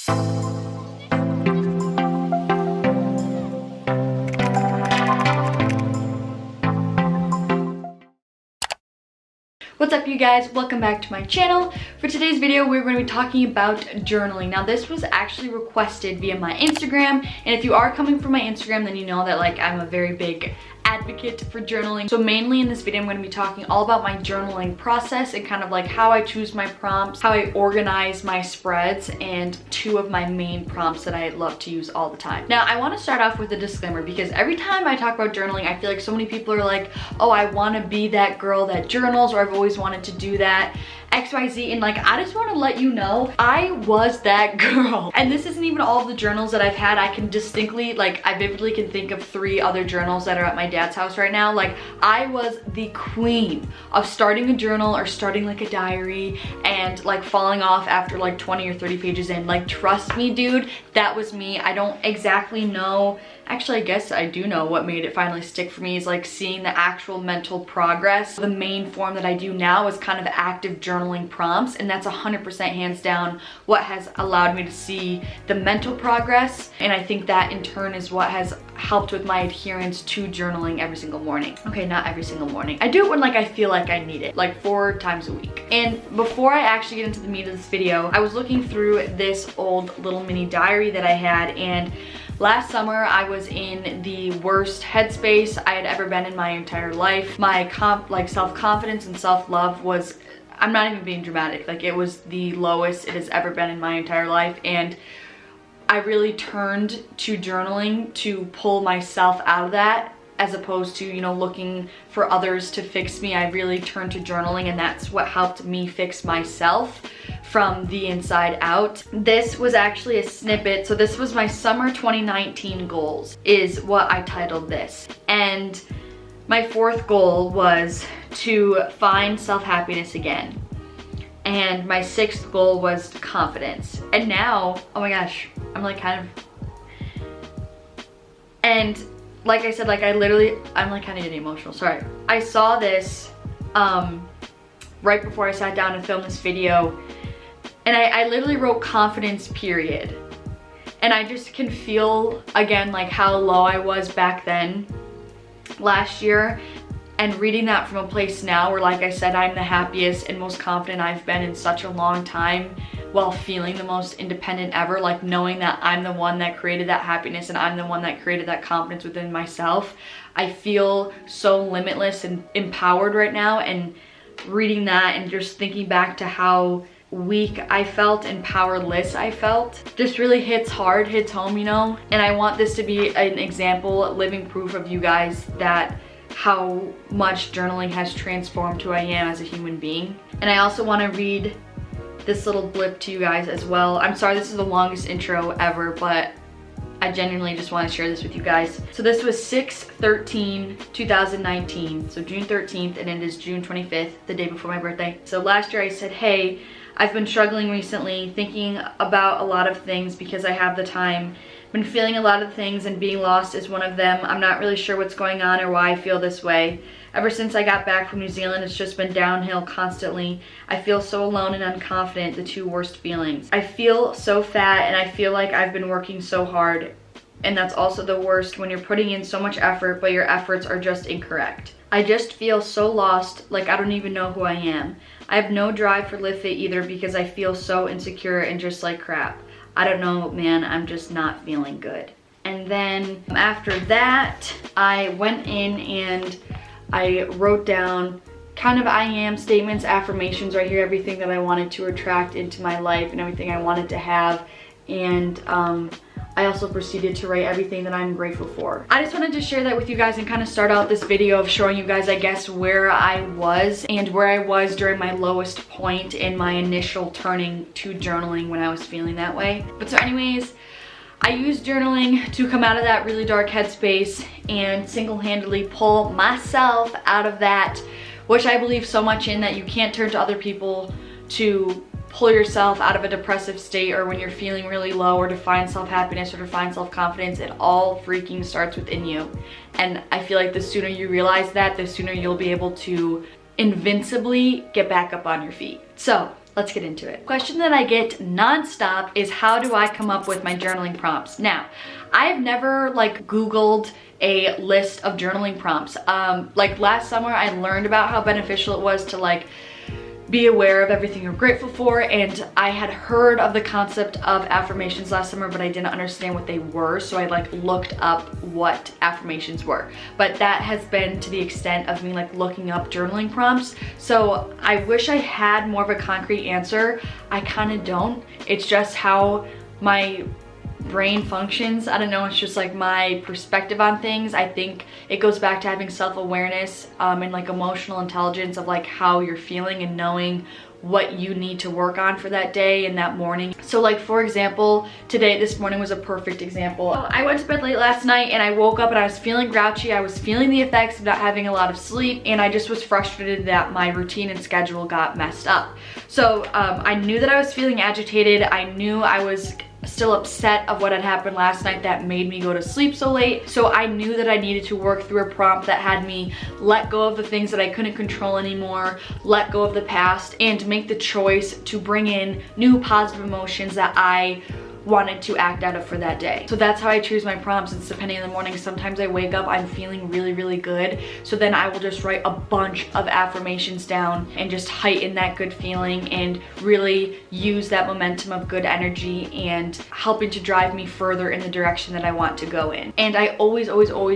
What's up, you guys? Welcome back to my channel. For today's video, we're going to be talking about journaling. Now, this was actually requested via my Instagram, and if you are coming from my Instagram, then you know that I'm a very big advocate for journaling. So mainly in this video, I'm going to be talking all about my journaling process and kind of how I choose my prompts, how I organize my spreads, and two of my main prompts that I love to use all the time. Now, I want to start off with a disclaimer because every time I talk about journaling, I feel like so many people are like, oh, I want to be that girl that journals, or I've always wanted to do that, XYZ, and I just want to let you know, I was that girl. And this isn't even all of the journals that I've had. I can distinctly, I vividly can think of 3 other journals that are at my dad's house right now. I was the queen of starting a journal or starting a diary and falling off after 20 or 30 pages in. Trust me, dude, that was me. I don't exactly know. Actually, I guess I do know what made it finally stick for me is seeing the actual mental progress. The main form that I do now is kind of active journaling prompts, and that's 100% hands down what has allowed me to see the mental progress, and I think that in turn is what has helped with my adherence to journaling every single morning. Okay, not every single morning. I do it when I feel like I need it, 4 times a week. And before I actually get into the meat of this video, I was looking through this old little mini diary that I had, and last summer, I was in the worst headspace I had ever been in my entire life. My self-confidence and self-love was, I'm not even being dramatic, it was the lowest it has ever been in my entire life. And I really turned to journaling to pull myself out of that, as opposed to, looking for others to fix me. I really turned to journaling, and that's what helped me fix myself from the inside out. This was actually a snippet. So this was my summer 2019 goals, is what I titled this. And my 4th goal was to find self-happiness again. And my 6th goal was confidence. And now, oh my gosh, I'm and like I said, I'm kind of getting emotional, sorry. I saw this right before I sat down and filmed this video, and I literally wrote confidence, period. And I just can feel, again, how low I was back then, last year, and reading that from a place now where, like I said, I'm the happiest and most confident I've been in such a long time, while feeling the most independent ever, knowing that I'm the one that created that happiness and I'm the one that created that confidence within myself. I feel so limitless and empowered right now, and reading that and just thinking back to how weak I felt and powerless I felt just really hits hard, hits home, And I want this to be an example, living proof of you guys that how much journaling has transformed who I am as a human being. And I also want to read this little blip to you guys as well. I'm sorry this is the longest intro ever, but I genuinely just want to share this with you guys. So this was 6/13/2019, so June 13th, and it is June 25th, the day before my birthday. So last year I said, hey, I've been struggling recently, thinking about a lot of things because I have the time. Been feeling a lot of things, and being lost is one of them. I'm not really sure what's going on or why I feel this way. Ever since I got back from New Zealand, it's just been downhill constantly. I feel so alone and unconfident, the 2 worst feelings. I feel so fat, and I feel like I've been working so hard. And that's also the worst, when you're putting in so much effort, but your efforts are just incorrect. I just feel so lost, I don't even know who I am. I have no drive for bylivfiit either because I feel so insecure and just like crap. I don't know, man, I'm just not feeling good. And then after that, I went in and I wrote down kind of I am statements, affirmations right here, everything that I wanted to attract into my life and everything I wanted to have. And I also proceeded to write everything that I'm grateful for. I just wanted to share that with you guys and kind of start out this video of showing you guys, I guess, where I was and where I was during my lowest point in my initial turning to journaling when I was feeling that way. But so anyways, I used journaling to come out of that really dark headspace and single-handedly pull myself out of that, which I believe so much in, that you can't turn to other people to pull yourself out of a depressive state or when you're feeling really low, or to find self-happiness or to find self-confidence. It all freaking starts within you. And I feel like the sooner you realize that, the sooner you'll be able to invincibly get back up on your feet. So let's get into it. Question that I get nonstop is, how do I come up with my journaling prompts? Now, I've never like Googled a list of journaling prompts. Like last summer, I learned about how beneficial it was to like be aware of everything you're grateful for, and I had heard of the concept of affirmations last summer, but I didn't understand what they were, so I like looked up what affirmations were. But that has been to the extent of me like looking up journaling prompts. So I wish I had more of a concrete answer. I kind of don't. It's just how my brain functions. I don't know, it's just like my perspective on things. I think it goes back to having self-awareness and like emotional intelligence of like how you're feeling and knowing what you need to work on for that day and that morning. So like for example, this morning was a perfect example. I went to bed late last night and I woke up and I was feeling grouchy. I was feeling the effects of not having a lot of sleep, and I just was frustrated that my routine and schedule got messed up. So I knew that I was feeling agitated. I knew I was still upset of what had happened last night that made me go to sleep so late. So I knew that I needed to work through a prompt that had me let go of the things that I couldn't control anymore, let go of the past, and make the choice to bring in new positive emotions that I wanted to act out of for that day. So that's how I choose my prompts. It's depending on the morning. Sometimes I wake up, I'm feeling really, really good. So then I will just write a bunch of affirmations down and just heighten that good feeling and really use that momentum of good energy and helping to drive me further in the direction that I want to go in. And I always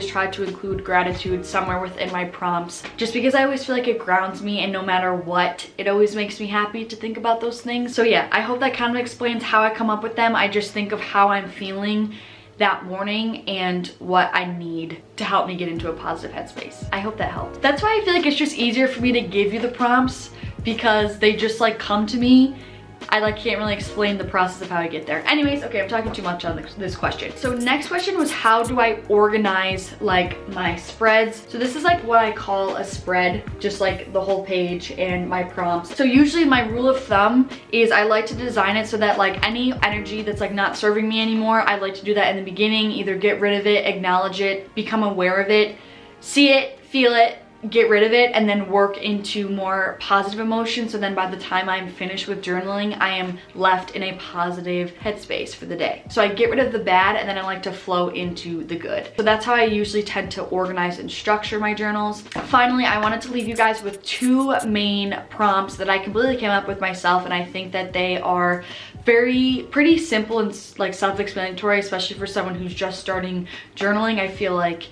try to include gratitude somewhere within my prompts, just because I always feel like it grounds me, and no matter what, it always makes me happy to think about those things. So yeah, I hope that kind of explains how I come up with them. I just think of how I'm feeling that morning and what I need to help me get into a positive headspace. I hope that helped. That's why I feel like it's just easier for me to give you the prompts, because they just like come to me. I like can't really explain the process of how I get there. Anyways, okay, I'm talking too much on this question. So next question was, how do I organize like my spreads? So this is like what I call a spread, just like the whole page and my prompts. So usually my rule of thumb is I like to design it so that like any energy that's like not serving me anymore, I like to do that in the beginning, either get rid of it, acknowledge it, become aware of it, see it, feel it, get rid of it, and then work into more positive emotions. So then by the time I'm finished with journaling, I am left in a positive headspace for the day. So I get rid of the bad, and then I like to flow into the good. So that's how I usually tend to organize and structure my journals. Finally, I wanted to leave you guys with two main prompts that I completely came up with myself, and I think that they are pretty simple and like self-explanatory, especially for someone who's just starting journaling. I feel like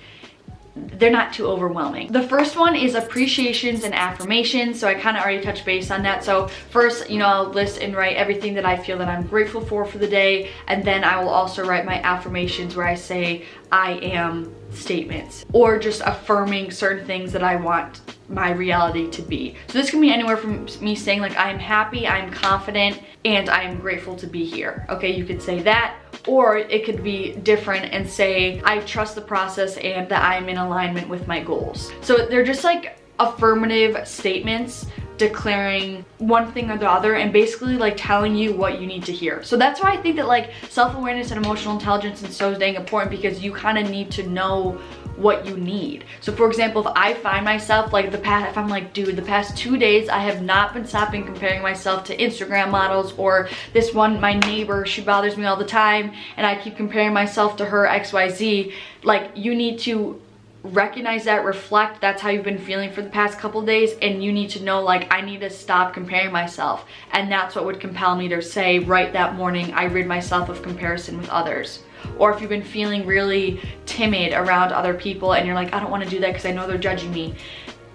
they're not too overwhelming. The first one is appreciations and affirmations. So I kind of already touched base on that. So first, I'll list and write everything that I feel that I'm grateful for the day. And then I will also write my affirmations where I say I am statements, or just affirming certain things that I want my reality to be. So this can be anywhere from me saying like, I'm happy, I'm confident, and I am grateful to be here. Okay, you could say that, or it could be different and say, I trust the process and that I'm in alignment with my goals. So they're just like affirmative statements declaring one thing or the other, and basically like telling you what you need to hear. So that's why I think that like self-awareness and emotional intelligence is so dang important, because you kind of need to know what you need. So for example, if I find myself like if I'm like, dude, the past 2 days I have not been stopping comparing myself to Instagram models, or this one, my neighbor, she bothers me all the time and I keep comparing myself to her XYZ, like you need to recognize that, reflect, that's how you've been feeling for the past couple days, and you need to know like, I need to stop comparing myself. And that's what would compel me to say right that morning, I rid myself of comparison with others. Or if you've been feeling really timid around other people and you're like, I don't want to do that because I know they're judging me.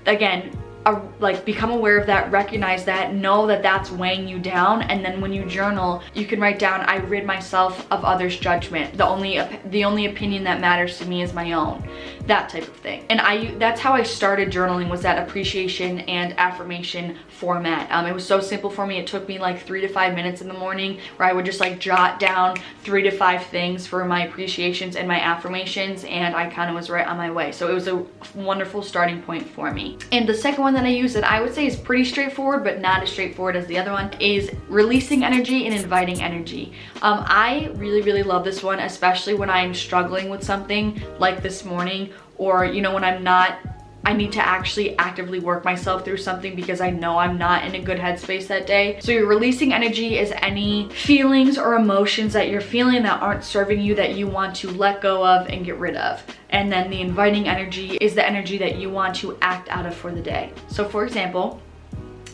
Again, like become aware of that, recognize that, know that that's weighing you down, and then when you journal, you can write down, I rid myself of others' judgment. The only opinion that matters to me is my own. That type of thing. And that's how I started journaling, was that appreciation and affirmation format. It was so simple for me. It took me like 3 to 5 minutes in the morning, where I would just like jot down 3 to 5 things for my appreciations and my affirmations, and I kind of was right on my way. So it was a wonderful starting point for me. And the second one that I use that I would say is pretty straightforward, but not as straightforward as the other one, is releasing energy and inviting energy. I really love this one, especially when I'm struggling with something like this morning, or when I'm not I need to actually actively work myself through something because I know I'm not in a good headspace that day. So your releasing energy is any feelings or emotions that you're feeling that aren't serving you, that you want to let go of and get rid of. And then the inviting energy is the energy that you want to act out of for the day. So for example,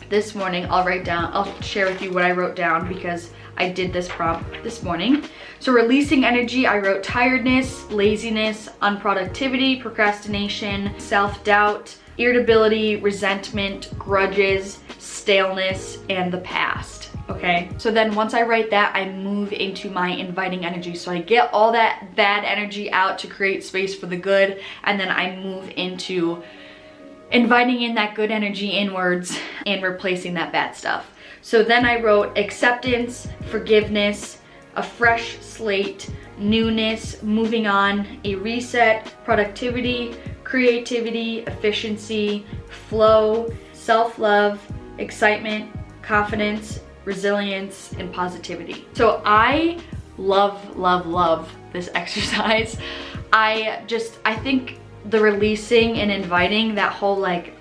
this morning I'll share with you what I wrote down because I did this prompt this morning. So releasing energy, I wrote tiredness, laziness, unproductivity, procrastination, self-doubt, irritability, resentment, grudges, staleness, and the past. Okay, so then once I write that, I move into my inviting energy. So I get all that bad energy out to create space for the good, and then I move into inviting in that good energy inwards and replacing that bad stuff. So then I wrote acceptance, forgiveness, a fresh slate, newness, moving on, a reset, productivity, creativity, efficiency, flow, self-love, excitement, confidence, resilience, and positivity. So I love this exercise. I think the releasing and inviting, that whole like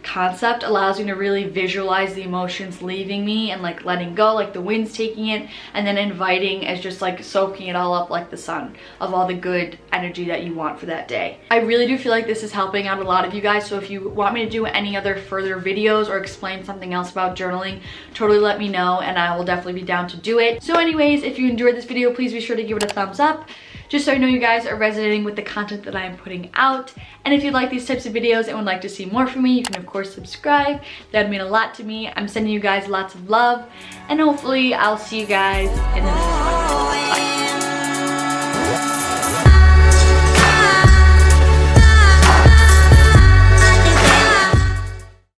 concept allows me to really visualize the emotions leaving me and like letting go, like the wind's taking it, and then inviting is just like soaking it all up like the sun of all the good energy that you want for that day. I really do feel like this is helping out a lot of you guys. So if you want me to do any other further videos or explain something else about journaling, totally let me know and I will definitely be down to do it. So anyways, if you enjoyed this video, please be sure to give it a thumbs up, just so I know you guys are resonating with the content that I am putting out. And if you like these types of videos and would like to see more from me, you can of course subscribe. That would mean a lot to me. I'm sending you guys lots of love, and hopefully I'll see you guys in the next one.